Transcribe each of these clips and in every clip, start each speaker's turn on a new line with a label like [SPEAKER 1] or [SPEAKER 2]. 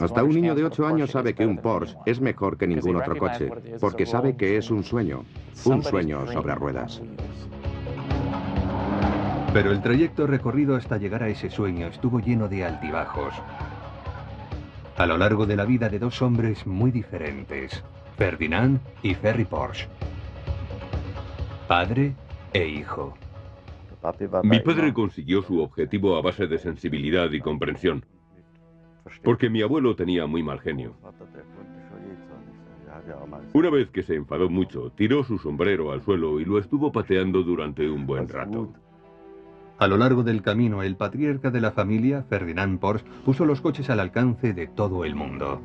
[SPEAKER 1] Hasta un niño de 8 años sabe que un Porsche es mejor que ningún otro coche, porque sabe que es un sueño sobre ruedas.
[SPEAKER 2] Pero el trayecto recorrido hasta llegar a ese sueño estuvo lleno de altibajos. A lo largo de la vida de dos hombres muy diferentes, Ferdinand y Ferry Porsche. Padre e hijo.
[SPEAKER 3] Mi padre consiguió su objetivo a base de sensibilidad y comprensión, porque mi abuelo tenía muy mal genio. Una vez que se enfadó mucho, tiró su sombrero al suelo y lo estuvo pateando durante un buen rato.
[SPEAKER 2] A lo largo del camino, el patriarca de la familia, Ferdinand Porsche, puso los coches al alcance de todo el mundo.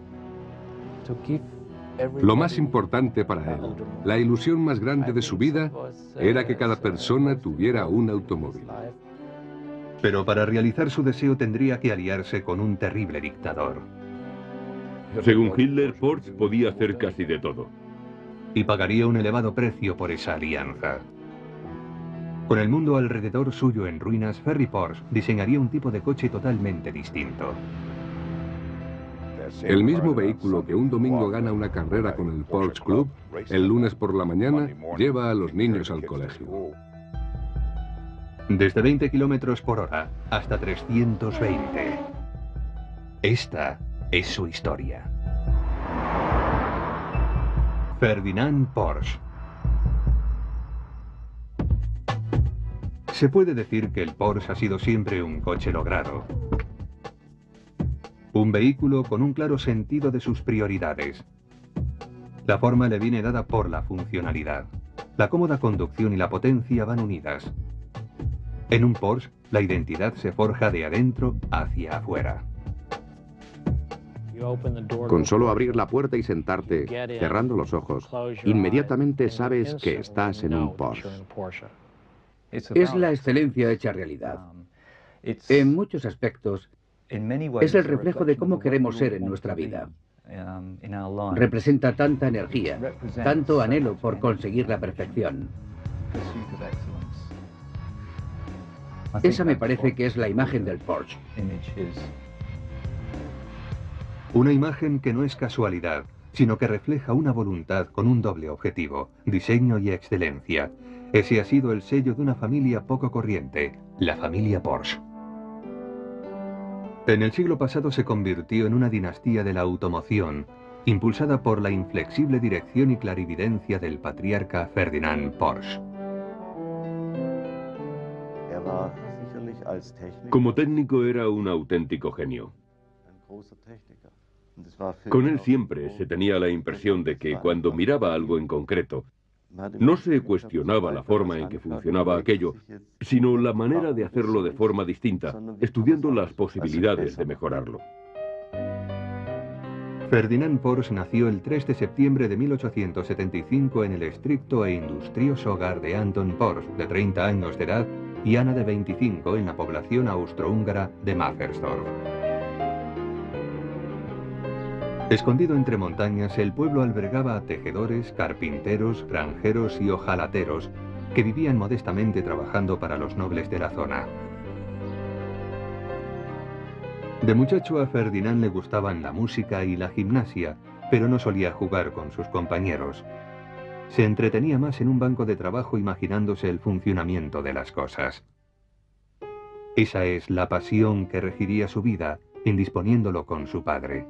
[SPEAKER 4] Lo más importante para él, la ilusión más grande de su vida, era que cada persona tuviera un automóvil.
[SPEAKER 2] Pero para realizar su deseo tendría que aliarse con un terrible dictador.
[SPEAKER 3] Según Hitler, Porsche podía hacer casi de todo.
[SPEAKER 2] Y pagaría un elevado precio por esa alianza. Con el mundo alrededor suyo en ruinas, Ferry Porsche diseñaría un tipo de coche totalmente distinto.
[SPEAKER 4] El mismo vehículo que un domingo gana una carrera con el Porsche Club, el lunes por la mañana lleva a los niños al colegio.
[SPEAKER 2] Desde 20 kilómetros por hora hasta 320. Esta es su historia. Ferdinand Porsche. Se puede decir que el Porsche ha sido siempre un coche logrado. Un vehículo con un claro sentido de sus prioridades. La forma le viene dada por la funcionalidad. La cómoda conducción y la potencia van unidas. En un Porsche, la identidad se forja de adentro hacia afuera.
[SPEAKER 1] Con solo abrir la puerta y sentarte, cerrando los ojos, inmediatamente sabes que estás en un Porsche.
[SPEAKER 5] Es la excelencia hecha realidad. En muchos aspectos, es el reflejo de cómo queremos ser en nuestra vida. Representa tanta energía, tanto anhelo por conseguir la perfección. Esa me parece que es la imagen del Porsche.
[SPEAKER 2] Una imagen que no es casualidad, sino que refleja una voluntad con un doble objetivo, diseño y excelencia. Ese ha sido el sello de una familia poco corriente, la familia Porsche. En el siglo pasado se convirtió en una dinastía de la automoción, impulsada por la inflexible dirección y clarividencia del patriarca Ferdinand Porsche.
[SPEAKER 3] Como técnico era un auténtico genio. Con él siempre se tenía la impresión de que cuando miraba algo en concreto, no se cuestionaba la forma en que funcionaba aquello, sino la manera de hacerlo de forma distinta, estudiando las posibilidades de mejorarlo.
[SPEAKER 2] Ferdinand Porsche nació el 3 de septiembre de 1875 en el estricto e industrioso hogar de Anton Porsche, de 30 años de edad, y Ana, de 25, en la población austrohúngara de Mafferstorf. Escondido entre montañas, el pueblo albergaba a tejedores, carpinteros, granjeros y hojalateros que vivían modestamente trabajando para los nobles de la zona. De muchacho a Ferdinand le gustaban la música y la gimnasia, pero no solía jugar con sus compañeros. Se entretenía más en un banco de trabajo imaginándose el funcionamiento de las cosas. Esa es la pasión que regiría su vida, indisponiéndolo con su padre.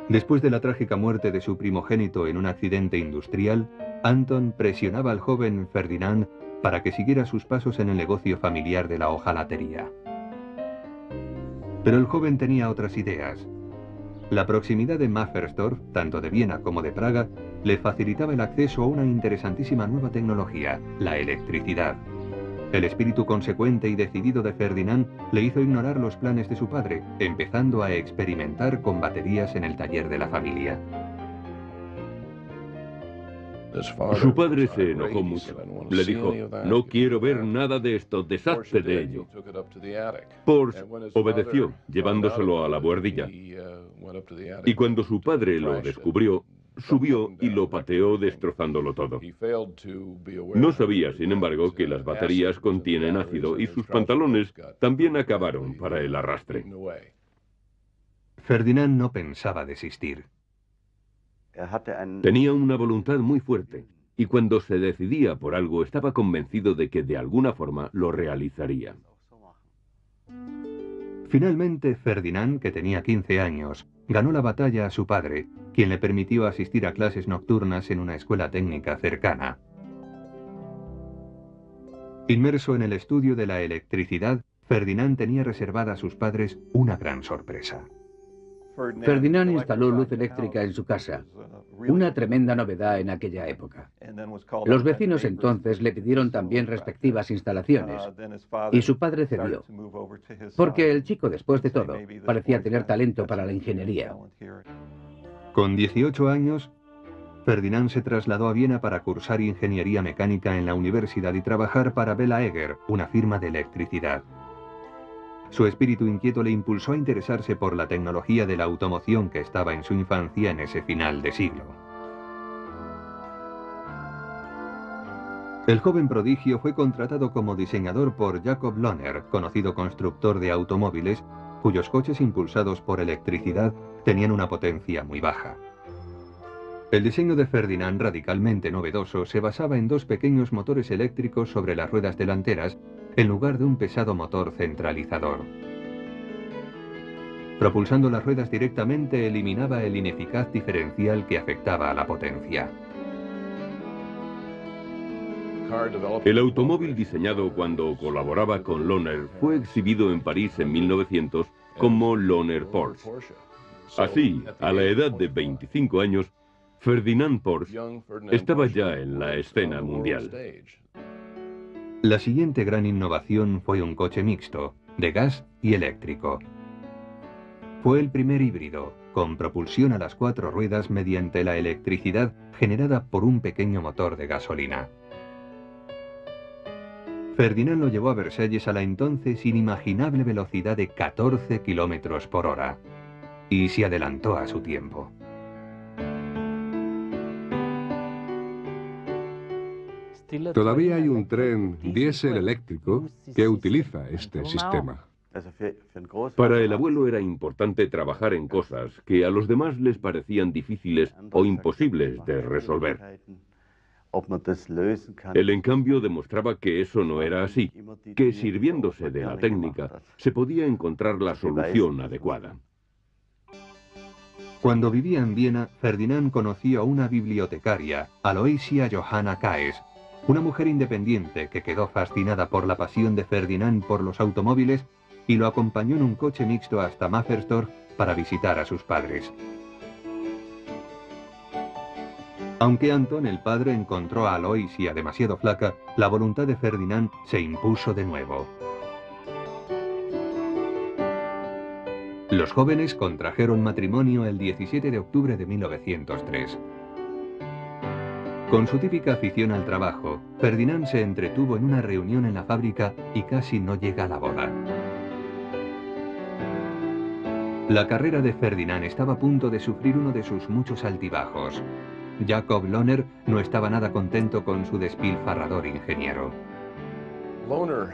[SPEAKER 2] Después de la trágica muerte de su primogénito en un accidente industrial, Anton presionaba al joven Ferdinand para que siguiera sus pasos en el negocio familiar de la hojalatería. Pero el joven tenía otras ideas. La proximidad de Mafferstorf, tanto de Viena como de Praga, le facilitaba el acceso a una interesantísima nueva tecnología, la electricidad. El espíritu consecuente y decidido de Ferdinand le hizo ignorar los planes de su padre, empezando a experimentar con baterías en el taller de la familia.
[SPEAKER 3] Su padre se enojó mucho. Le dijo, no quiero ver nada de esto, deshazte de ello. Porsche obedeció, llevándoselo a la buhardilla. Y cuando su padre lo descubrió, subió y lo pateó destrozándolo todo. No sabía, sin embargo, que las baterías contienen ácido y sus pantalones también acabaron para el arrastre.
[SPEAKER 2] Ferdinand no pensaba desistir.
[SPEAKER 3] Tenía una voluntad muy fuerte, y cuando se decidía por algo estaba convencido de que de alguna forma lo realizaría.
[SPEAKER 2] Finalmente, Ferdinand, que tenía 15 años, ganó la batalla a su padre, quien le permitió asistir a clases nocturnas en una escuela técnica cercana. Inmerso en el estudio de la electricidad, Ferdinand tenía reservada a sus padres una gran sorpresa.
[SPEAKER 5] Ferdinand instaló luz eléctrica en su casa, una tremenda novedad en aquella época. Los vecinos entonces le pidieron también respectivas instalaciones, y su padre cedió, porque el chico, después de todo, parecía tener talento para la ingeniería.
[SPEAKER 2] Con 18 años, Ferdinand se trasladó a Viena para cursar ingeniería mecánica en la universidad y trabajar para Bela Eger, una firma de electricidad. Su espíritu inquieto le impulsó a interesarse por la tecnología de la automoción que estaba en su infancia en ese final de siglo. El joven prodigio fue contratado como diseñador por Jacob Lohner, conocido constructor de automóviles, cuyos coches impulsados por electricidad tenían una potencia muy baja. El diseño de Ferdinand, radicalmente novedoso, se basaba en dos pequeños motores eléctricos sobre las ruedas delanteras, en lugar de un pesado motor centralizador. Propulsando las ruedas directamente eliminaba el ineficaz diferencial que afectaba a la potencia.
[SPEAKER 3] El automóvil diseñado cuando colaboraba con Lohner fue exhibido en París en 1900 como Lohner Porsche. Así, a la edad de 25 años, Ferdinand Porsche estaba ya en la escena mundial.
[SPEAKER 2] La siguiente gran innovación fue un coche mixto, de gas y eléctrico. Fue el primer híbrido, con propulsión a las 4 ruedas mediante la electricidad generada por un pequeño motor de gasolina. Ferdinand lo llevó a Versalles a la entonces inimaginable velocidad de 14 kilómetros por hora, y se adelantó a su tiempo.
[SPEAKER 4] Todavía hay un tren diésel eléctrico que utiliza este sistema.
[SPEAKER 3] Para el abuelo era importante trabajar en cosas que a los demás les parecían difíciles o imposibles de resolver. Él, en cambio, demostraba que eso no era así, que sirviéndose de la técnica se podía encontrar la solución adecuada.
[SPEAKER 2] Cuando vivía en Viena, Ferdinand conoció a una bibliotecaria, Aloysia Johanna Kaes, una mujer independiente que quedó fascinada por la pasión de Ferdinand por los automóviles y lo acompañó en un coche mixto hasta Mafferstorf para visitar a sus padres. Aunque Anton, el padre, encontró a Aloysia demasiado flaca, la voluntad de Ferdinand se impuso de nuevo. Los jóvenes contrajeron matrimonio el 17 de octubre de 1903. Con su típica afición al trabajo, Ferdinand se entretuvo en una reunión en la fábrica y casi no llega a la boda. La carrera de Ferdinand estaba a punto de sufrir uno de sus muchos altibajos. Jacob Lohner no estaba nada contento con su despilfarrador ingeniero.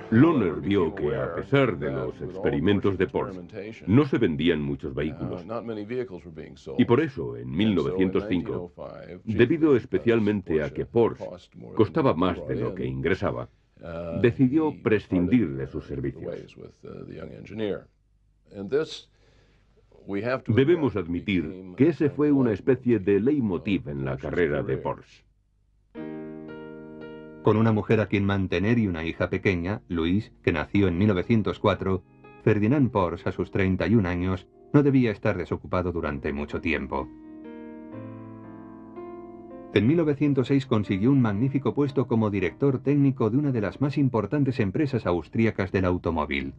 [SPEAKER 3] Lohner vio que, a pesar de los experimentos de Porsche, no se vendían muchos vehículos. Y por eso, en 1905, debido especialmente a que Porsche costaba más de lo que ingresaba, decidió prescindir de sus servicios. Debemos admitir que ese fue una especie de leitmotiv en la carrera de Porsche.
[SPEAKER 2] Con una mujer a quien mantener y una hija pequeña, Louise, que nació en 1904, Ferdinand Porsche, a sus 31 años, no debía estar desocupado durante mucho tiempo. En 1906 consiguió un magnífico puesto como director técnico de una de las más importantes empresas austríacas del automóvil,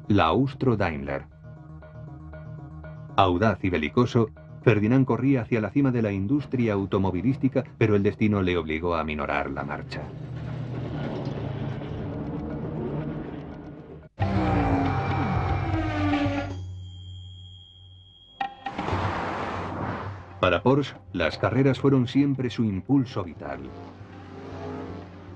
[SPEAKER 2] la Austro-Daimler. Audaz y belicoso, Ferdinand corría hacia la cima de la industria automovilística, pero el destino le obligó a aminorar la marcha. Para Porsche, las carreras fueron siempre su impulso vital.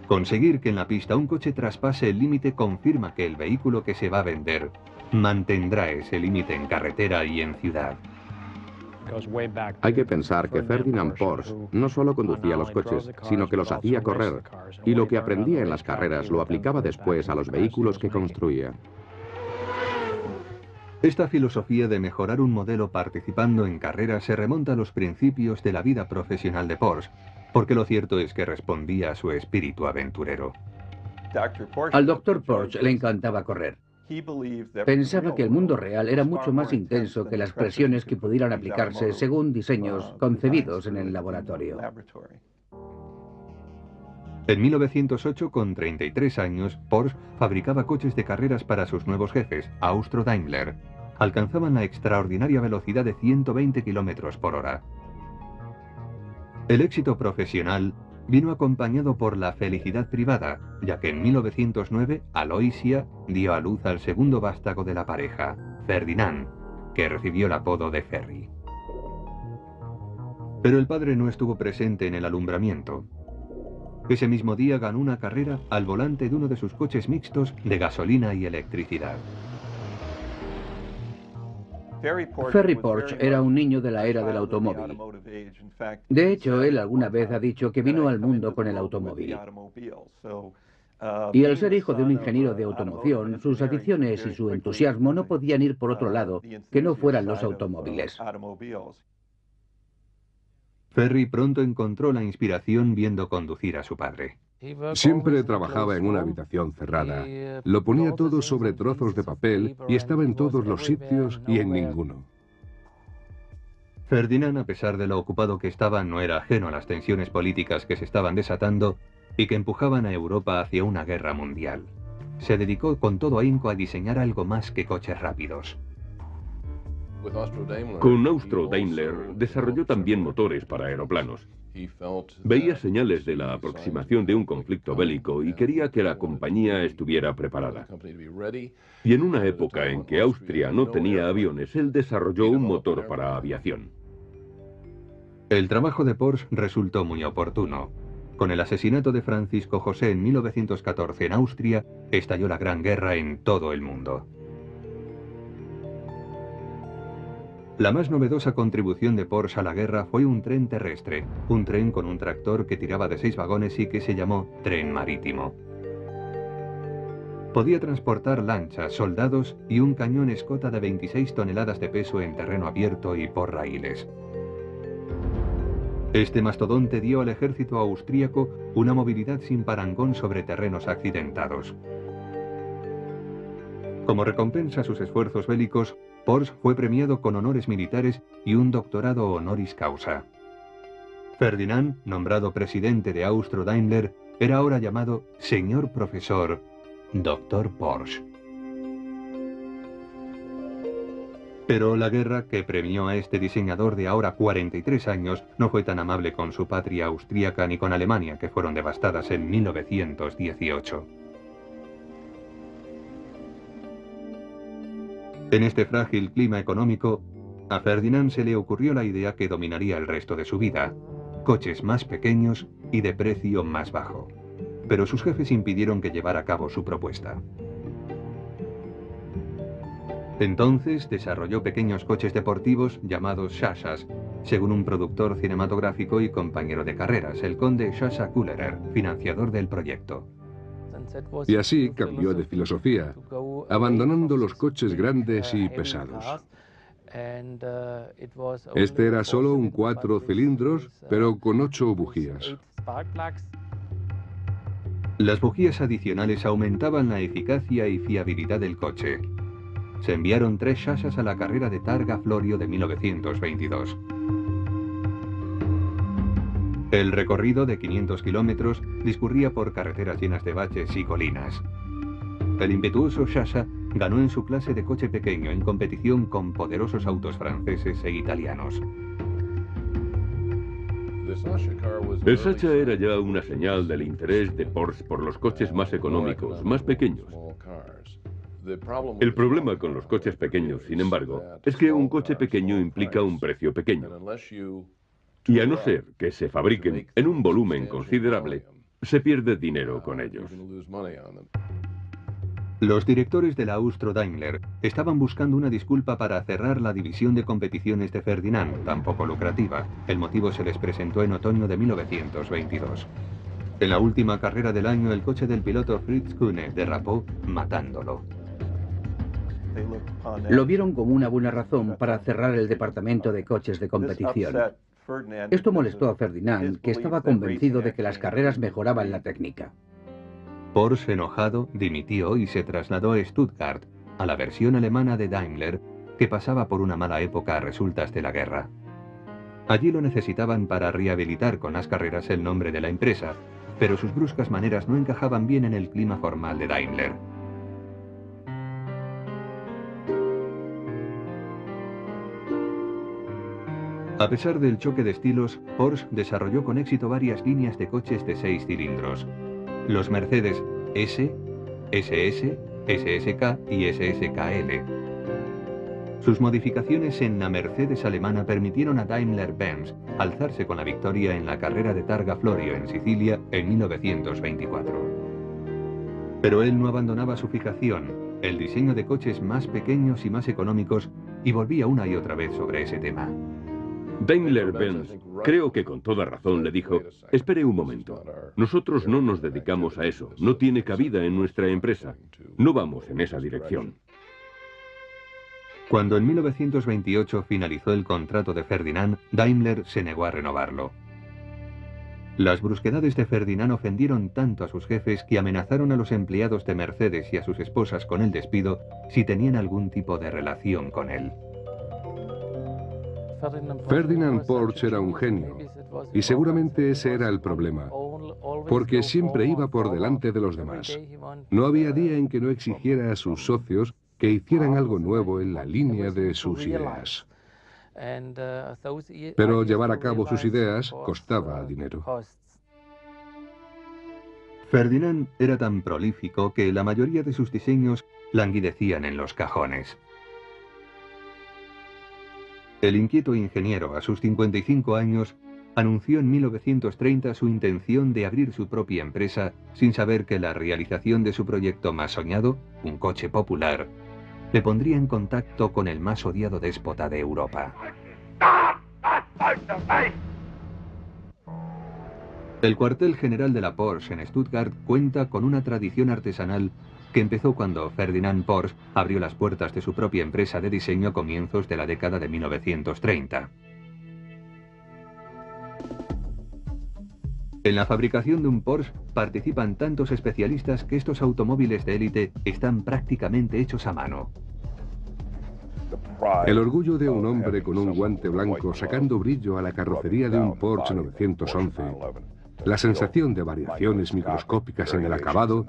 [SPEAKER 2] Conseguir que en la pista un coche traspase el límite confirma que el vehículo que se va a vender mantendrá ese límite en carretera y en ciudad.
[SPEAKER 1] Hay que pensar que Ferdinand Porsche no solo conducía los coches, sino que los hacía correr, y lo que aprendía en las carreras lo aplicaba después a los vehículos que construía.
[SPEAKER 2] Esta filosofía de mejorar un modelo participando en carreras se remonta a los principios de la vida profesional de Porsche, porque lo cierto es que respondía a su espíritu aventurero.
[SPEAKER 5] Al Dr. Porsche le encantaba correr. Pensaba que el mundo real era mucho más intenso que las presiones que pudieran aplicarse según diseños concebidos en el laboratorio.
[SPEAKER 2] En 1908, con 33 años, Porsche fabricaba coches de carreras para sus nuevos jefes, Austro-Daimler. Alcanzaban la extraordinaria velocidad de 120 km por hora. El éxito profesional vino acompañado por la felicidad privada, ya que en 1909 Aloysia dio a luz al segundo vástago de la pareja, Ferdinand, que recibió el apodo de Ferry. Pero el padre no estuvo presente en el alumbramiento. Ese mismo día ganó una carrera al volante de uno de sus coches mixtos de gasolina y electricidad.
[SPEAKER 5] Ferry Porsche era un niño de la era del automóvil. De hecho, él alguna vez ha dicho que vino al mundo con el automóvil. Y al ser hijo de un ingeniero de automoción, sus aficiones y su entusiasmo no podían ir por otro lado que no fueran los automóviles.
[SPEAKER 2] Ferry pronto encontró la inspiración viendo conducir a su padre.
[SPEAKER 4] Siempre trabajaba en una habitación cerrada. Lo ponía todo sobre trozos de papel y estaba en todos los sitios y en ninguno.
[SPEAKER 2] Ferdinand, a pesar de lo ocupado que estaba, no era ajeno a las tensiones políticas que se estaban desatando y que empujaban a Europa hacia una guerra mundial. Se dedicó con todo ahínco a diseñar algo más que coches rápidos.
[SPEAKER 3] Con Austro-Daimler desarrolló también motores para aeroplanos. Veía señales de la aproximación de un conflicto bélico y quería que la compañía estuviera preparada. Y en una época en que Austria no tenía aviones, él desarrolló un motor para aviación.
[SPEAKER 2] El trabajo de Porsche resultó muy oportuno. Con el asesinato de Francisco José en 1914 en Austria, estalló la Gran Guerra en todo el mundo. La más novedosa contribución de Porsche a la guerra fue un tren terrestre, un tren con un tractor que tiraba de 6 vagones y que se llamó tren marítimo. Podía transportar lanchas, soldados y un cañón escota de 26 toneladas de peso en terreno abierto y por raíles. Este mastodonte dio al ejército austríaco una movilidad sin parangón sobre terrenos accidentados. Como recompensa a sus esfuerzos bélicos, Porsche fue premiado con honores militares y un doctorado honoris causa. Ferdinand, nombrado presidente de Austro-Daimler, era ahora llamado señor profesor, Dr. Porsche. Pero la guerra, que premió a este diseñador de ahora 43 años, no fue tan amable con su patria austríaca ni con Alemania, que fueron devastadas en 1918. En este frágil clima económico, a Ferdinand se le ocurrió la idea que dominaría el resto de su vida: coches más pequeños y de precio más bajo. Pero sus jefes impidieron que llevara a cabo su propuesta. Entonces desarrolló pequeños coches deportivos llamados Shashas, según un productor cinematográfico y compañero de carreras, el conde Shasha Kullerer, financiador del proyecto.
[SPEAKER 4] Y así cambió de filosofía, abandonando los coches grandes y pesados. Este era solo un 4 cilindros, pero con 8 bujías.
[SPEAKER 2] Las bujías adicionales aumentaban la eficacia y fiabilidad del coche. Se enviaron 3 Shashas a la carrera de Targa Florio de 1922. El recorrido de 500 kilómetros discurría por carreteras llenas de baches y colinas. El impetuoso Shasha ganó en su clase de coche pequeño en competición con poderosos autos franceses e italianos.
[SPEAKER 3] El Shasha era ya una señal del interés de Porsche por los coches más económicos, más pequeños. El problema con los coches pequeños, sin embargo, es que un coche pequeño implica un precio pequeño. Y a no ser que se fabriquen en un volumen considerable, se pierde dinero con ellos.
[SPEAKER 2] Los directores de la Austro-Daimler estaban buscando una disculpa para cerrar la división de competiciones de Ferdinand, tan poco lucrativa. El motivo se les presentó en otoño de 1922. En la última carrera del año, el coche del piloto Fritz Kühne derrapó, matándolo.
[SPEAKER 5] Lo vieron como una buena razón para cerrar el departamento de coches de competición. Esto molestó a Ferdinand, que estaba convencido de que las carreras mejoraban la técnica.
[SPEAKER 2] Porsche, enojado, dimitió y se trasladó a Stuttgart, a la versión alemana de Daimler, que pasaba por una mala época a resultas de la guerra. Allí lo necesitaban para rehabilitar con las carreras el nombre de la empresa, pero sus bruscas maneras no encajaban bien en el clima formal de Daimler. A pesar del choque de estilos, Porsche desarrolló con éxito varias líneas de coches de 6 cilindros. Los Mercedes S, SS, SSK y SSKL. Sus modificaciones en la Mercedes alemana permitieron a Daimler-Benz alzarse con la victoria en la carrera de Targa Florio en Sicilia en 1924. Pero él no abandonaba su fijación, el diseño de coches más pequeños y más económicos, y volvía una y otra vez sobre ese tema.
[SPEAKER 3] Daimler-Benz, creo que con toda razón, le dijo: espere un momento, nosotros no nos dedicamos a eso, no tiene cabida en nuestra empresa, no vamos en esa dirección.
[SPEAKER 2] Cuando en 1928 finalizó el contrato de Ferdinand, Daimler se negó a renovarlo. Las brusquedades de Ferdinand ofendieron tanto a sus jefes que amenazaron a los empleados de Mercedes y a sus esposas con el despido si tenían algún tipo de relación con él.
[SPEAKER 4] Ferdinand Porsche era un genio, y seguramente ese era el problema, porque siempre iba por delante de los demás. No había día en que no exigiera a sus socios que hicieran algo nuevo en la línea de sus ideas. Pero llevar a cabo sus ideas costaba dinero.
[SPEAKER 2] Ferdinand era tan prolífico que la mayoría de sus diseños languidecían en los cajones. El inquieto ingeniero, a sus 55 años, anunció en 1930 su intención de abrir su propia empresa sin saber que la realización de su proyecto más soñado, un coche popular, le pondría en contacto con el más odiado déspota de Europa. El cuartel general de la Porsche en Stuttgart cuenta con una tradición artesanal que empezó cuando Ferdinand Porsche abrió las puertas de su propia empresa de diseño a comienzos de la década de 1930. En la fabricación de un Porsche participan tantos especialistas que estos automóviles de élite están prácticamente hechos a mano.
[SPEAKER 4] El orgullo de un hombre con un guante blanco sacando brillo a la carrocería de un Porsche 911, la sensación de variaciones microscópicas en el acabado,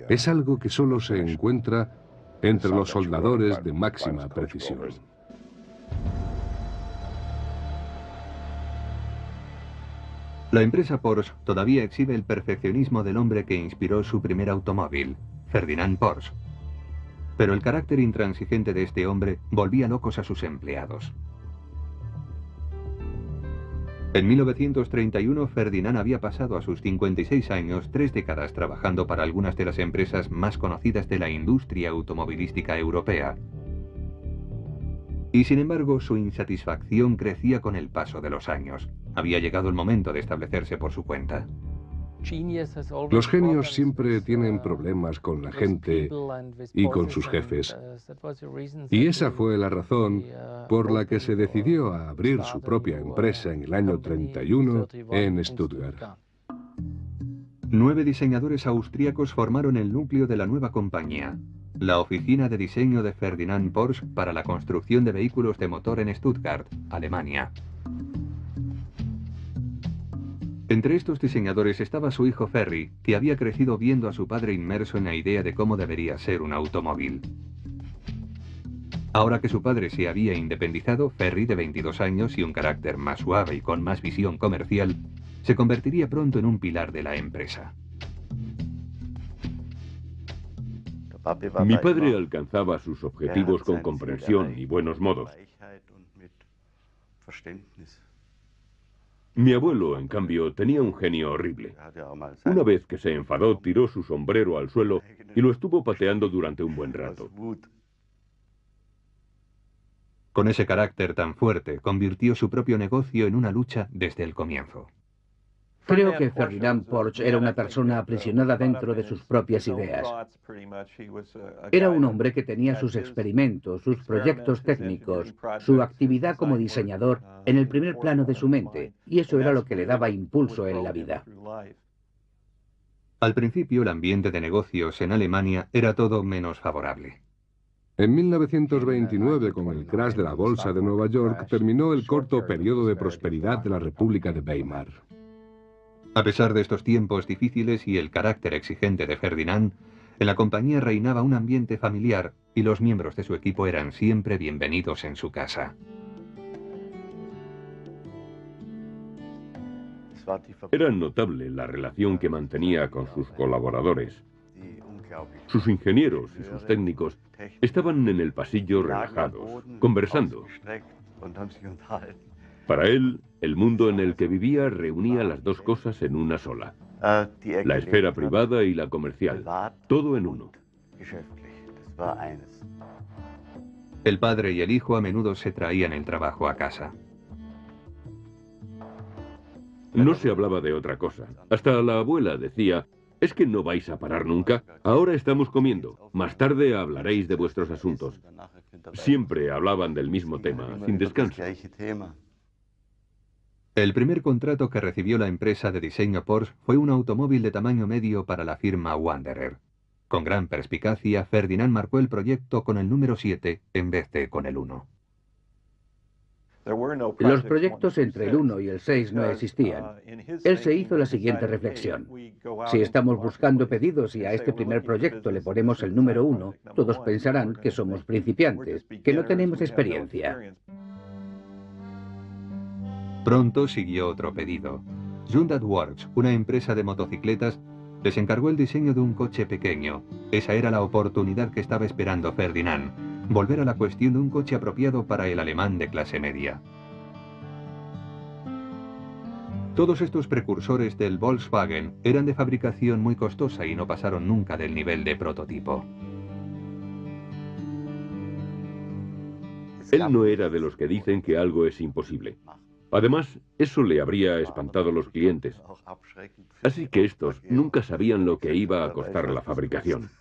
[SPEAKER 4] es algo que solo se encuentra entre los soldadores de máxima precisión.
[SPEAKER 2] La empresa Porsche todavía exhibe el perfeccionismo del hombre que inspiró su primer automóvil, Ferdinand Porsche. Pero el carácter intransigente de este hombre volvía locos a sus empleados. En 1931, Ferdinand había pasado a sus 56 años 3 décadas trabajando para algunas de las empresas más conocidas de la industria automovilística europea. Y sin embargo, su insatisfacción crecía con el paso de los años. Había llegado el momento de establecerse por su cuenta.
[SPEAKER 4] Los genios siempre tienen problemas con la gente y con sus jefes. Y esa fue la razón por la que se decidió a abrir su propia empresa en el año 31 en Stuttgart.
[SPEAKER 2] 9 diseñadores austríacos formaron el núcleo de la nueva compañía, la oficina de diseño de Ferdinand Porsche para la construcción de vehículos de motor en Stuttgart, Alemania. Entre estos diseñadores estaba su hijo Ferry, que había crecido viendo a su padre inmerso en la idea de cómo debería ser un automóvil. Ahora que su padre se había independizado, Ferry, de 22 años y un carácter más suave y con más visión comercial, se convertiría pronto en un pilar de la empresa.
[SPEAKER 3] Mi padre alcanzaba sus objetivos con comprensión y buenos modos. Mi abuelo, en cambio, tenía un genio horrible. Una vez que se enfadó, tiró su sombrero al suelo y lo estuvo pateando durante un buen rato.
[SPEAKER 2] Con ese carácter tan fuerte, convirtió su propio negocio en una lucha desde el comienzo.
[SPEAKER 5] Creo que Ferdinand Porsche era una persona aprisionada dentro de sus propias ideas. Era un hombre que tenía sus experimentos, sus proyectos técnicos, su actividad como diseñador en el primer plano de su mente, y eso era lo que le daba impulso en la vida.
[SPEAKER 2] Al principio, el ambiente de negocios en Alemania era todo menos favorable.
[SPEAKER 4] En 1929, con el crash de la Bolsa de Nueva York, terminó el corto periodo de prosperidad de la República de Weimar.
[SPEAKER 2] A pesar de estos tiempos difíciles y el carácter exigente de Ferdinand, en la compañía reinaba un ambiente familiar y los miembros de su equipo eran siempre bienvenidos en su casa.
[SPEAKER 3] Era notable la relación que mantenía con sus colaboradores. Sus ingenieros y sus técnicos estaban en el pasillo relajados, conversando. Para él, el mundo en el que vivía reunía las dos cosas en una sola. La esfera privada y la comercial, todo en uno.
[SPEAKER 2] El padre y el hijo a menudo se traían el trabajo a casa.
[SPEAKER 3] No se hablaba de otra cosa. Hasta la abuela decía: ¿es que no vais a parar nunca? Ahora estamos comiendo. Más tarde hablaréis de vuestros asuntos. Siempre hablaban del mismo tema, sin descanso.
[SPEAKER 2] El primer contrato que recibió la empresa de diseño Porsche fue un automóvil de tamaño medio para la firma Wanderer. Con gran perspicacia, Ferdinand marcó el proyecto con el número 7 en vez de con el 1.
[SPEAKER 5] Los proyectos entre el 1 y el 6 no existían. Él se hizo la siguiente reflexión: si estamos buscando pedidos y a este primer proyecto le ponemos el número 1, todos pensarán que somos principiantes, que no tenemos experiencia.
[SPEAKER 2] Pronto siguió otro pedido. Hyundai Works, una empresa de motocicletas, les encargó el diseño de un coche pequeño. Esa era la oportunidad que estaba esperando Ferdinand: volver a la cuestión de un coche apropiado para el alemán de clase media. Todos estos precursores del Volkswagen eran de fabricación muy costosa y no pasaron nunca del nivel de prototipo.
[SPEAKER 3] Él no era de los que dicen que algo es imposible. Además, eso le habría espantado a los clientes. Así que estos nunca sabían lo que iba a costar la fabricación.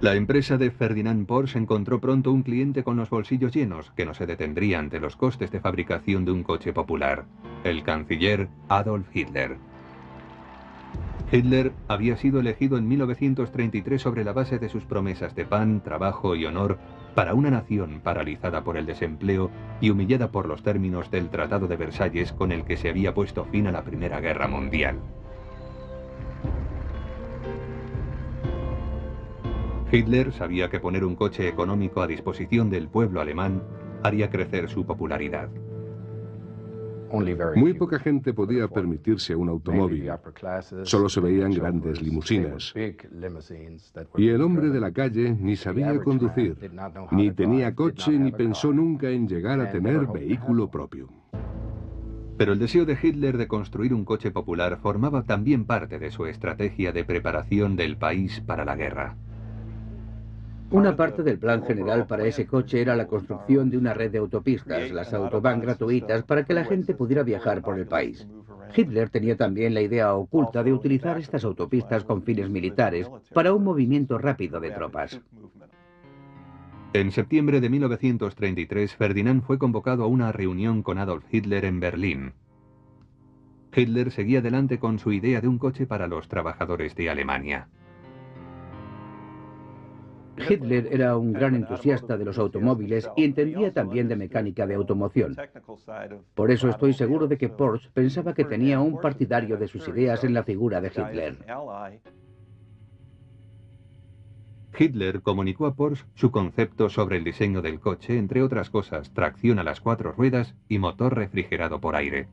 [SPEAKER 2] La empresa de Ferdinand Porsche encontró pronto un cliente con los bolsillos llenos, que no se detendría ante los costes de fabricación de un coche popular: el canciller Adolf Hitler. Hitler había sido elegido en 1933 sobre la base de sus promesas de pan, trabajo y honor para una nación paralizada por el desempleo y humillada por los términos del Tratado de Versalles, con el que se había puesto fin a la Primera Guerra Mundial. Hitler sabía que poner un coche económico a disposición del pueblo alemán haría crecer su popularidad.
[SPEAKER 4] Muy poca gente podía permitirse un automóvil. Solo se veían grandes limusinas. Y el hombre de la calle ni sabía conducir, ni tenía coche, ni pensó nunca en llegar a tener vehículo propio.
[SPEAKER 2] Pero el deseo de Hitler de construir un coche popular formaba también parte de su estrategia de preparación del país para la guerra.
[SPEAKER 5] Una parte del plan general para ese coche era la construcción de una red de autopistas, las autobahn gratuitas, para que la gente pudiera viajar por el país. Hitler tenía también la idea oculta de utilizar estas autopistas con fines militares para un movimiento rápido de tropas.
[SPEAKER 2] En septiembre de 1933, Ferdinand fue convocado a una reunión con Adolf Hitler en Berlín. Hitler seguía adelante con su idea de un coche para los trabajadores de Alemania.
[SPEAKER 5] Hitler era un gran entusiasta de los automóviles y entendía también de mecánica de automoción. Por eso estoy seguro de que Porsche pensaba que tenía un partidario de sus ideas en la figura de Hitler.
[SPEAKER 2] Hitler comunicó a Porsche su concepto sobre el diseño del coche, entre otras cosas, tracción a las 4 ruedas y motor refrigerado por aire.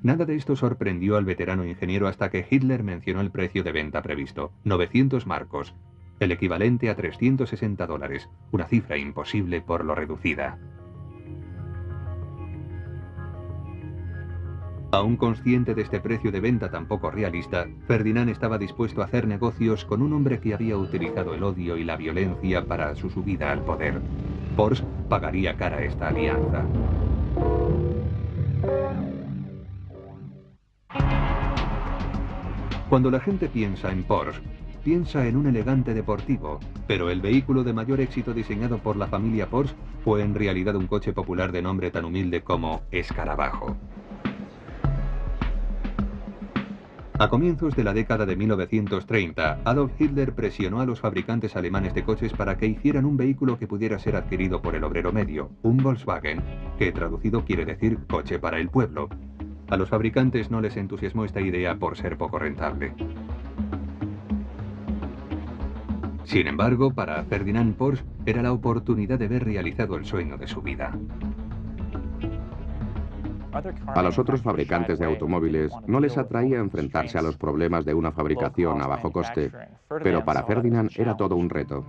[SPEAKER 2] Nada de esto sorprendió al veterano ingeniero hasta que Hitler mencionó el precio de venta previsto: 900 marcos. El equivalente a $360, una cifra imposible por lo reducida. Aún consciente de este precio de venta tan poco realista, Ferdinand estaba dispuesto a hacer negocios con un hombre que había utilizado el odio y la violencia para su subida al poder. Porsche pagaría cara esta alianza. Cuando la gente piensa en Porsche, piensa en un elegante deportivo, pero el vehículo de mayor éxito diseñado por la familia Porsche fue en realidad un coche popular de nombre tan humilde como Escarabajo. A comienzos de la década de 1930, Adolf Hitler presionó a los fabricantes alemanes de coches para que hicieran un vehículo que pudiera ser adquirido por el obrero medio, un Volkswagen, que traducido quiere decir coche para el pueblo. A los fabricantes no les entusiasmó esta idea por ser poco rentable. Sin embargo, para Ferdinand Porsche era la oportunidad de ver realizado el sueño de su vida.
[SPEAKER 1] A los otros fabricantes de automóviles no les atraía enfrentarse a los problemas de una fabricación a bajo coste, pero para Ferdinand era todo un reto.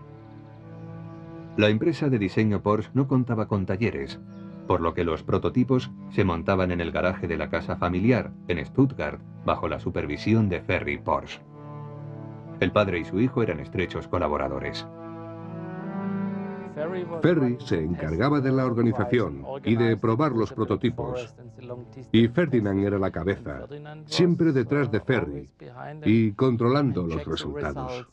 [SPEAKER 2] La empresa de diseño Porsche no contaba con talleres, por lo que los prototipos se montaban en el garaje de la casa familiar, en Stuttgart, bajo la supervisión de Ferry Porsche. El padre y su hijo eran estrechos colaboradores.
[SPEAKER 4] Ferry se encargaba de la organización y de probar los prototipos, y Ferdinand era la cabeza, siempre detrás de Ferry y controlando los resultados.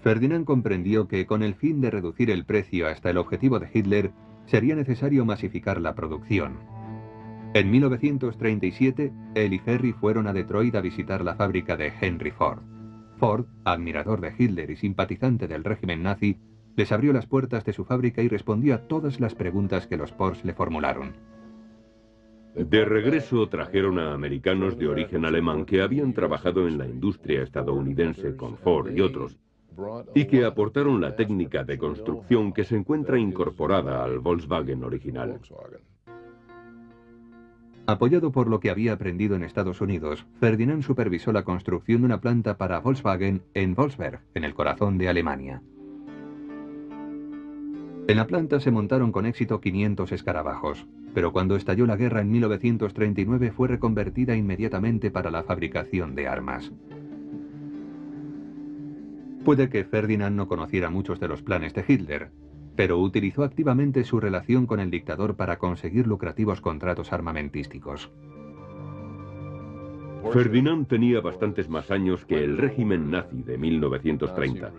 [SPEAKER 2] Ferdinand comprendió que con el fin de reducir el precio hasta el objetivo de Hitler, sería necesario masificar la producción. En 1937, él y Ferry fueron a Detroit a visitar la fábrica de Henry Ford. Ford, admirador de Hitler y simpatizante del régimen nazi, les abrió las puertas de su fábrica y respondió a todas las preguntas que los Porsche le formularon.
[SPEAKER 3] De regreso trajeron a americanos de origen alemán que habían trabajado en la industria estadounidense con Ford y otros, y que aportaron la técnica de construcción que se encuentra incorporada al Volkswagen original.
[SPEAKER 2] Apoyado por lo que había aprendido en Estados Unidos, Ferdinand supervisó la construcción de una planta para Volkswagen en Wolfsberg, en el corazón de Alemania. En la planta se montaron con éxito 500 escarabajos, pero cuando estalló la guerra en 1939 fue reconvertida inmediatamente para la fabricación de armas. Puede que Ferdinand no conociera muchos de los planes de Hitler, pero utilizó activamente su relación con el dictador para conseguir lucrativos contratos armamentísticos.
[SPEAKER 3] Ferdinand tenía bastantes más años que el régimen nazi de 1930.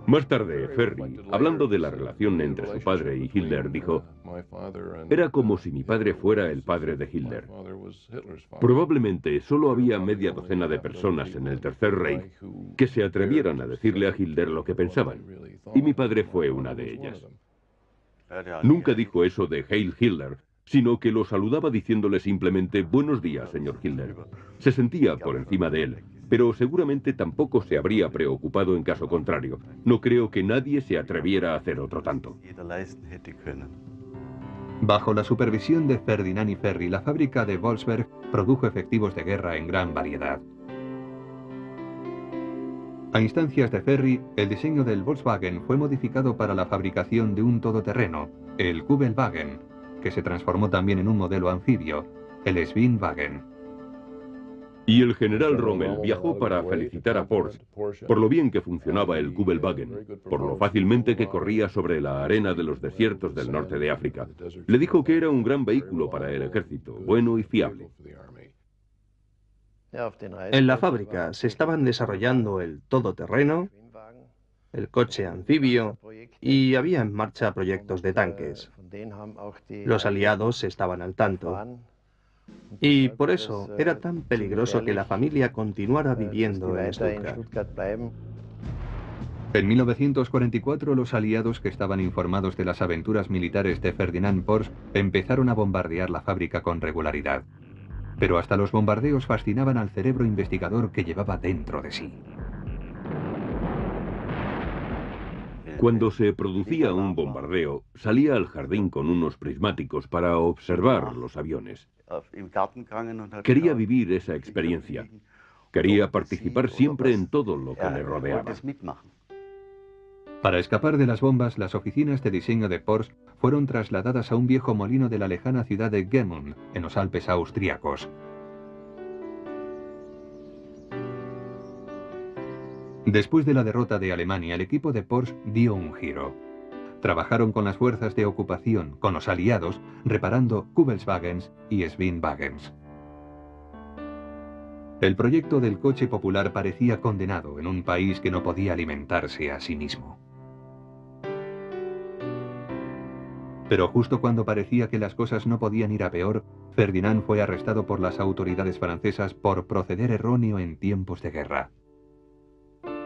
[SPEAKER 3] Más tarde, Ferry, hablando de la relación entre su padre y Hitler, dijo: «Era como si mi padre fuera el padre de Hitler». Probablemente solo había media docena de personas en el Tercer Reich que se atrevieran a decirle a Hitler lo que pensaban, y mi padre fue una de ellas. Nunca dijo eso de Heil Hitler, sino que lo saludaba diciéndole simplemente «Buenos días, señor Hitler». Se sentía por encima de él, pero seguramente tampoco se habría preocupado en caso contrario. No creo que nadie se atreviera a hacer otro tanto.
[SPEAKER 2] Bajo la supervisión de Ferdinand y Ferry, la fábrica de Wolfsberg produjo efectivos de guerra en gran variedad. A instancias de Ferry, el diseño del Volkswagen fue modificado para la fabricación de un todoterreno, el Kübelwagen, que se transformó también en un modelo anfibio, el Schwinwagen.
[SPEAKER 3] Y el general Rommel viajó para felicitar a Porsche por lo bien que funcionaba el Kübelwagen, por lo fácilmente que corría sobre la arena de los desiertos del norte de África. Le dijo que era un gran vehículo para el ejército, bueno y fiable.
[SPEAKER 6] En la fábrica se estaban desarrollando el todoterreno, el coche anfibio y había en marcha proyectos de tanques. Los aliados estaban al tanto. Y por eso era tan peligroso que la familia continuara viviendo en Stuttgart.
[SPEAKER 2] En 1944, los aliados que estaban informados de las aventuras militares de Ferdinand Porsche empezaron a bombardear la fábrica con regularidad. Pero hasta los bombardeos fascinaban al cerebro investigador que llevaba dentro de sí.
[SPEAKER 3] Cuando se producía un bombardeo, salía al jardín con unos prismáticos para observar los aviones. Quería vivir esa experiencia. Quería participar siempre en todo lo que le rodeaba.
[SPEAKER 2] Para escapar de las bombas, las oficinas de diseño de Porsche fueron trasladadas a un viejo molino de la lejana ciudad de Gmünd, en los Alpes austríacos. Después de la derrota de Alemania, el equipo de Porsche dio un giro. Trabajaron con las fuerzas de ocupación, con los aliados, reparando Kubelswagens y Schwingwagens. El proyecto del coche popular parecía condenado en un país que no podía alimentarse a sí mismo. Pero justo cuando parecía que las cosas no podían ir a peor, Ferdinand fue arrestado por las autoridades francesas por proceder erróneo en tiempos de guerra.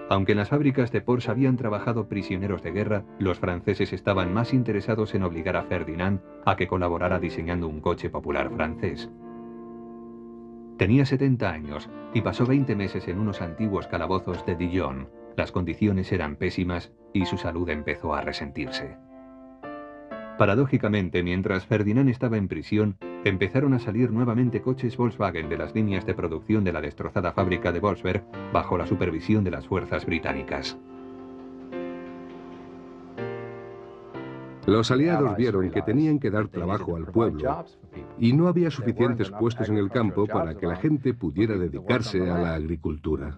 [SPEAKER 2] Aunque en las fábricas de Porsche habían trabajado prisioneros de guerra, los franceses estaban más interesados en obligar a Ferdinand a que colaborara diseñando un coche popular francés. Tenía 70 años y pasó 20 meses en unos antiguos calabozos de Dijon. Las condiciones eran pésimas y su salud empezó a resentirse. Paradójicamente, mientras Ferdinand estaba en prisión, empezaron a salir nuevamente coches Volkswagen de las líneas de producción de la destrozada fábrica de Wolfsberg bajo la supervisión de las fuerzas británicas.
[SPEAKER 4] Los aliados vieron que tenían que dar trabajo al pueblo y no había suficientes puestos en el campo para que la gente pudiera dedicarse a la agricultura.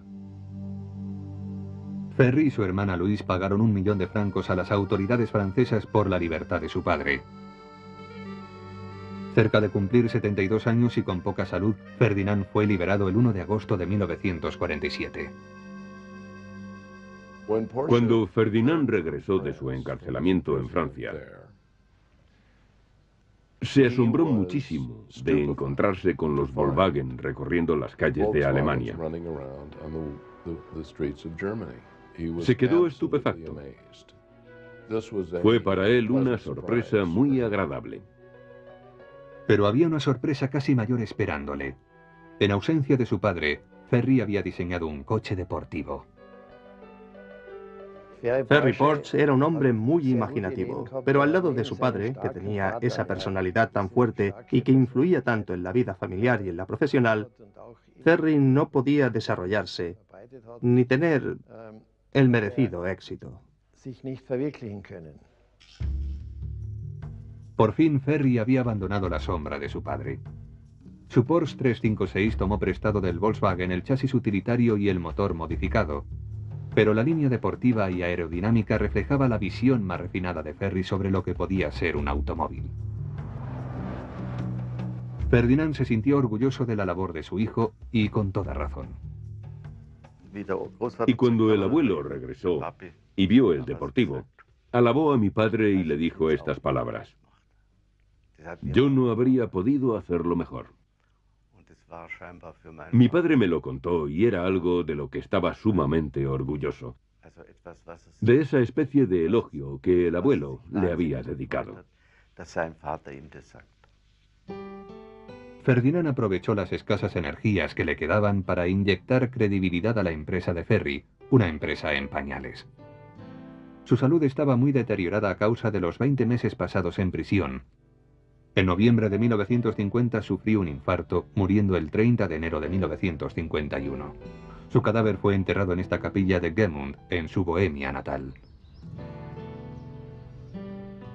[SPEAKER 2] Ferry y su hermana Louise pagaron 1 millón de francos a las autoridades francesas por la libertad de su padre. Cerca de cumplir 72 años y con poca salud, Ferdinand fue liberado el 1 de agosto de 1947.
[SPEAKER 3] Cuando Ferdinand regresó de su encarcelamiento en Francia, se asombró muchísimo de encontrarse con los Volkswagen recorriendo las calles de Alemania. Se quedó estupefacto. Fue para él una sorpresa muy agradable.
[SPEAKER 2] Pero había una sorpresa casi mayor esperándole. En ausencia de su padre, Ferry había diseñado un coche deportivo.
[SPEAKER 6] Ferry Porsche era un hombre muy imaginativo, pero al lado de su padre, que tenía esa personalidad tan fuerte y que influía tanto en la vida familiar y en la profesional, Ferry no podía desarrollarse ni tener el merecido éxito.
[SPEAKER 2] Por fin Ferry había abandonado la sombra de su padre. Su Porsche 356 tomó prestado del Volkswagen el chasis utilitario y el motor modificado, pero la línea deportiva y aerodinámica reflejaba la visión más refinada de Ferry sobre lo que podía ser un automóvil. Ferdinand se sintió orgulloso de la labor de su hijo y con toda razón.
[SPEAKER 3] Y cuando el abuelo regresó y vio el deportivo, alabó a mi padre y le dijo estas palabras: "Yo no habría podido hacerlo mejor". Mi padre me lo contó y era algo de lo que estaba sumamente orgulloso. De esa especie de elogio que el abuelo le había dedicado.
[SPEAKER 2] Ferdinand aprovechó las escasas energías que le quedaban para inyectar credibilidad a la empresa de Ferry, una empresa en pañales. Su salud estaba muy deteriorada a causa de los 20 meses pasados en prisión. En noviembre de 1950 sufrió un infarto, muriendo el 30 de enero de 1951. Su cadáver fue enterrado en esta capilla de Gmünd, en su Bohemia natal.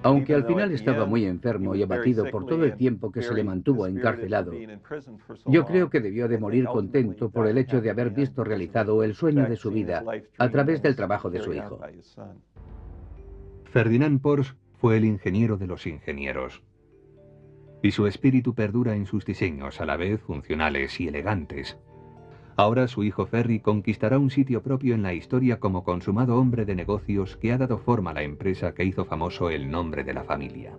[SPEAKER 5] Aunque al final estaba muy enfermo y abatido por todo el tiempo que se le mantuvo encarcelado, yo creo que debió de morir contento por el hecho de haber visto realizado el sueño de su vida a través del trabajo de su hijo.
[SPEAKER 2] Ferdinand Porsche fue el ingeniero de los ingenieros. Y su espíritu perdura en sus diseños, a la vez funcionales y elegantes. Ahora su hijo Ferry conquistará un sitio propio en la historia como consumado hombre de negocios que ha dado forma a la empresa que hizo famoso el nombre de la familia.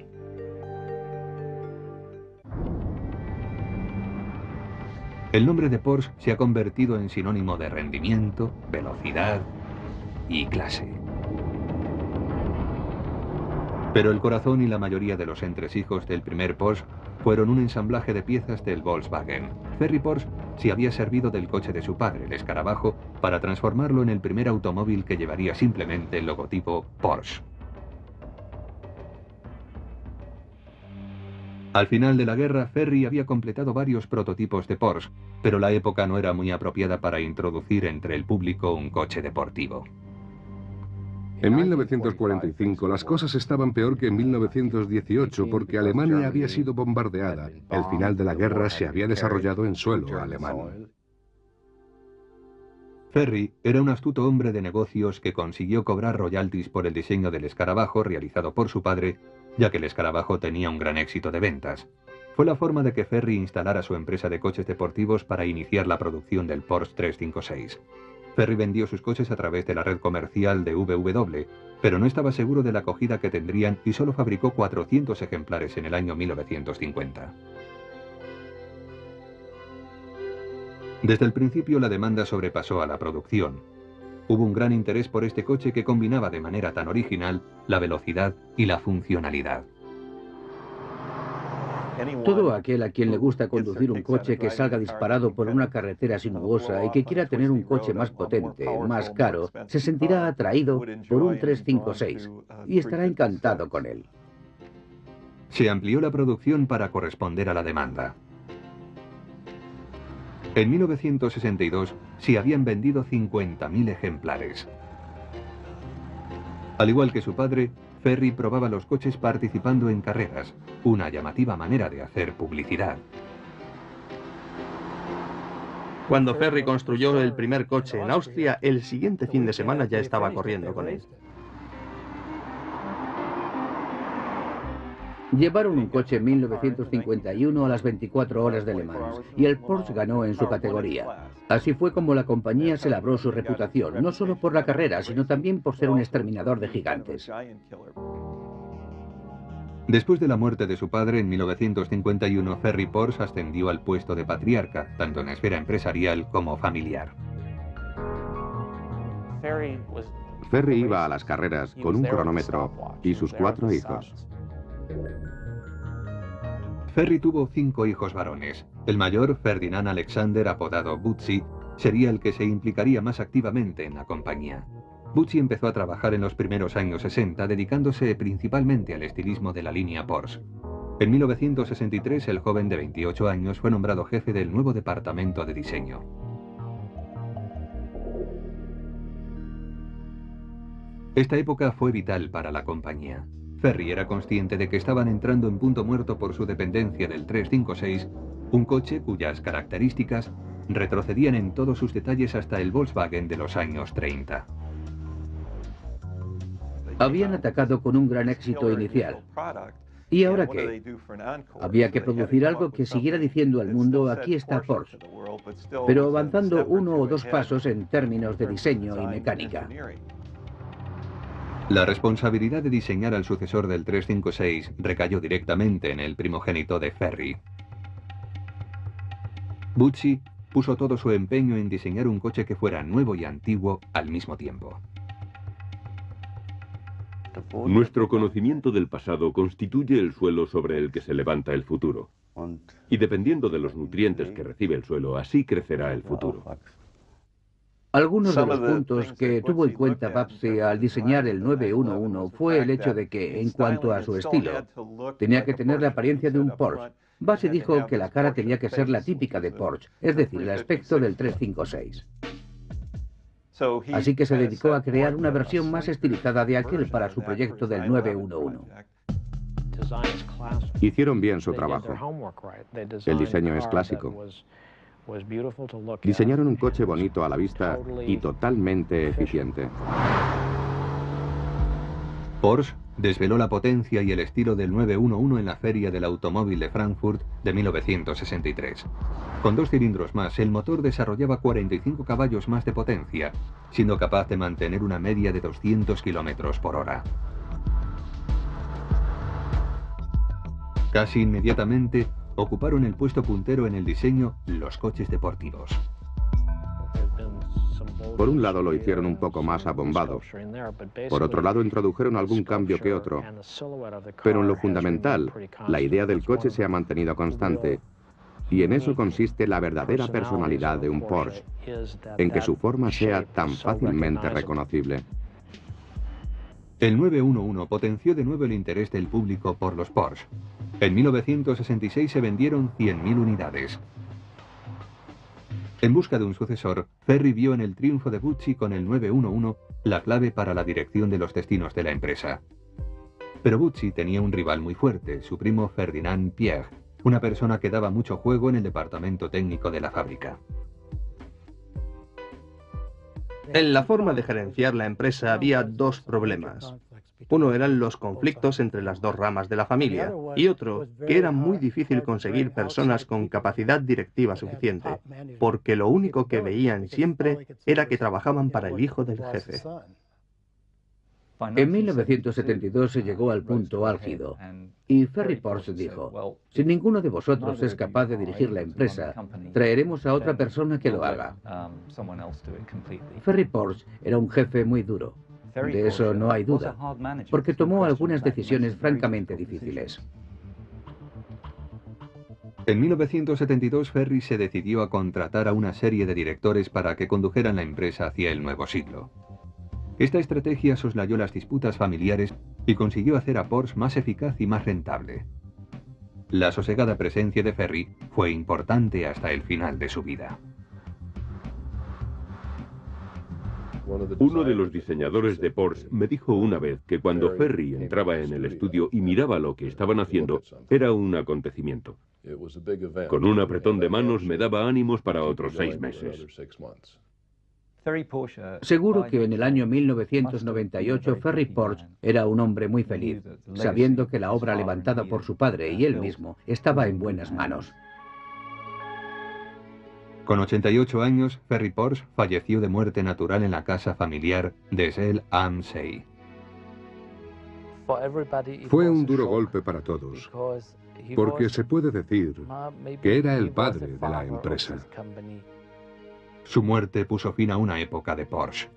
[SPEAKER 2] El nombre de Porsche se ha convertido en sinónimo de rendimiento, velocidad y clase. Pero el corazón y la mayoría de los entresijos del primer Porsche fueron un ensamblaje de piezas del Volkswagen. Ferry Porsche se había servido del coche de su padre, el escarabajo, para transformarlo en el primer automóvil que llevaría simplemente el logotipo Porsche. Al final de la guerra, Ferry había completado varios prototipos de Porsche, pero la época no era muy apropiada para introducir entre el público un coche deportivo.
[SPEAKER 4] En 1945 las cosas estaban peor que en 1918 porque Alemania había sido bombardeada. El final de la guerra se había desarrollado en suelo alemán.
[SPEAKER 2] Ferry era un astuto hombre de negocios que consiguió cobrar royalties por el diseño del escarabajo realizado por su padre, ya que el escarabajo tenía un gran éxito de ventas. Fue la forma de que Ferry instalara su empresa de coches deportivos para iniciar la producción del Porsche 356. Ferry vendió sus coches a través de la red comercial de VW, pero no estaba seguro de la acogida que tendrían y solo fabricó 400 ejemplares en el año 1950. Desde el principio la demanda sobrepasó a la producción. Hubo un gran interés por este coche que combinaba de manera tan original la velocidad y la funcionalidad.
[SPEAKER 5] Todo aquel a quien le gusta conducir un coche que salga disparado por una carretera sinuosa y que quiera tener un coche más potente, más caro, se sentirá atraído por un 356 y estará encantado con él.
[SPEAKER 2] Se amplió la producción para corresponder a la demanda. En 1962 se habían vendido 50.000 ejemplares. Al igual que su padre, Ferry probaba los coches participando en carreras, una llamativa manera de hacer publicidad.
[SPEAKER 6] Cuando Ferry construyó el primer coche en Austria, el siguiente fin de semana ya estaba corriendo con él.
[SPEAKER 5] Llevaron un coche en 1951 a las 24 horas de Le Mans y el Porsche ganó en su categoría. Así fue como la compañía se labró su reputación, no solo por la carrera, sino también por ser un exterminador de gigantes.
[SPEAKER 2] Después de la muerte de su padre en 1951, Ferry Porsche ascendió al puesto de patriarca, tanto en la esfera empresarial como familiar.
[SPEAKER 1] Ferry iba a las carreras con un cronómetro y sus 4 hijos.
[SPEAKER 2] Ferry tuvo 5 hijos varones. El mayor, Ferdinand Alexander, apodado Butzi, sería el que se implicaría más activamente en la compañía. Butzi empezó a trabajar en los primeros años 60, dedicándose principalmente al estilismo de la línea Porsche. En 1963, el joven de 28 años fue nombrado jefe del nuevo departamento de diseño. Esta época fue vital para la compañía. Ferry era consciente de que estaban entrando en punto muerto por su dependencia del 356, un coche cuyas características retrocedían en todos sus detalles hasta el Volkswagen de los años 30.
[SPEAKER 5] Habían atacado con un gran éxito inicial. ¿Y ahora qué? Había que producir algo que siguiera diciendo al mundo, aquí está Porsche, pero avanzando 1 o 2 pasos en términos de diseño y mecánica.
[SPEAKER 2] La responsabilidad de diseñar al sucesor del 356 recayó directamente en el primogénito de Ferry. Butzi puso todo su empeño en diseñar un coche que fuera nuevo y antiguo al mismo tiempo.
[SPEAKER 3] Nuestro conocimiento del pasado constituye el suelo sobre el que se levanta el futuro. Y dependiendo de los nutrientes que recibe el suelo, así crecerá el futuro.
[SPEAKER 5] Algunos de los puntos que tuvo en cuenta Butzi al diseñar el 911 fue el hecho de que, en cuanto a su estilo, tenía que tener la apariencia de un Porsche. Butzi dijo que la cara tenía que ser la típica de Porsche, es decir, el aspecto del 356. Así que se dedicó a crear una versión más estilizada de aquel para su proyecto del 911.
[SPEAKER 1] Hicieron bien su trabajo. El diseño es clásico. Diseñaron un coche bonito a la vista y totalmente eficiente.
[SPEAKER 2] Porsche desveló la potencia y el estilo del 911 en la Feria del Automóvil de Frankfurt de 1963. Con 2 cilindros más, el motor desarrollaba 45 caballos más de potencia, siendo capaz de mantener una media de 200 km por hora. Casi inmediatamente, ocuparon el puesto puntero en el diseño los coches deportivos.
[SPEAKER 1] Por un lado lo hicieron un poco más abombado. Por otro lado introdujeron algún cambio que otro. Pero en lo fundamental, la idea del coche se ha mantenido constante. Y en eso consiste la verdadera personalidad de un Porsche, en que su forma sea tan fácilmente reconocible.
[SPEAKER 2] El 911 potenció de nuevo el interés del público por los Porsche. En 1966 se vendieron 100.000 unidades. En busca de un sucesor, Ferry vio en el triunfo de Bucci con el 911 la clave para la dirección de los destinos de la empresa. Pero Bucci tenía un rival muy fuerte, su primo Ferdinand Piëch, una persona que daba mucho juego en el departamento técnico de la fábrica.
[SPEAKER 6] En la forma de gerenciar la empresa había dos problemas. Uno eran los conflictos entre las dos ramas de la familia y otro, que era muy difícil conseguir personas con capacidad directiva suficiente, porque lo único que veían siempre era que trabajaban para el hijo del jefe.
[SPEAKER 5] En 1972 se llegó al punto álgido y Ferry Porsche dijo, si ninguno de vosotros es capaz de dirigir la empresa, traeremos a otra persona que lo haga. Ferry Porsche era un jefe muy duro. De eso no hay duda, porque tomó algunas decisiones francamente difíciles.
[SPEAKER 2] En 1972, Ferry se decidió a contratar a una serie de directores para que condujeran la empresa hacia el nuevo siglo. Esta estrategia soslayó las disputas familiares y consiguió hacer a Porsche más eficaz y más rentable. La sosegada presencia de Ferry fue importante hasta el final de su vida.
[SPEAKER 3] Uno de los diseñadores de Porsche me dijo una vez que cuando Ferry entraba en el estudio y miraba lo que estaban haciendo, era un acontecimiento. Con un apretón de manos me daba ánimos para otros 6 meses.
[SPEAKER 5] Seguro que en el año 1998 Ferry Porsche era un hombre muy feliz, sabiendo que la obra levantada por su padre y él mismo estaba en buenas manos.
[SPEAKER 2] Con 88 años, Ferry Porsche falleció de muerte natural en la casa familiar de Zell am See.
[SPEAKER 4] Fue un duro golpe para todos, porque se puede decir que era el padre de la empresa.
[SPEAKER 2] Su muerte puso fin a una época de Porsche.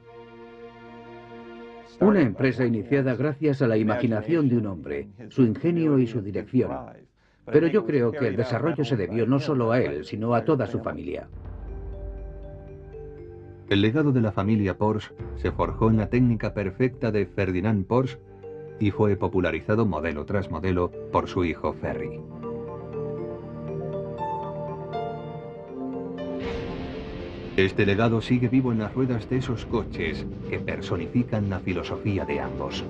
[SPEAKER 5] Una empresa iniciada gracias a la imaginación de un hombre, su ingenio y su dirección. Pero yo creo que el desarrollo se debió no solo a él, sino a toda su familia.
[SPEAKER 2] El legado de la familia Porsche se forjó en la técnica perfecta de Ferdinand Porsche y fue popularizado modelo tras modelo por su hijo Ferry. Este legado sigue vivo en las ruedas de esos coches que personifican la filosofía de ambos.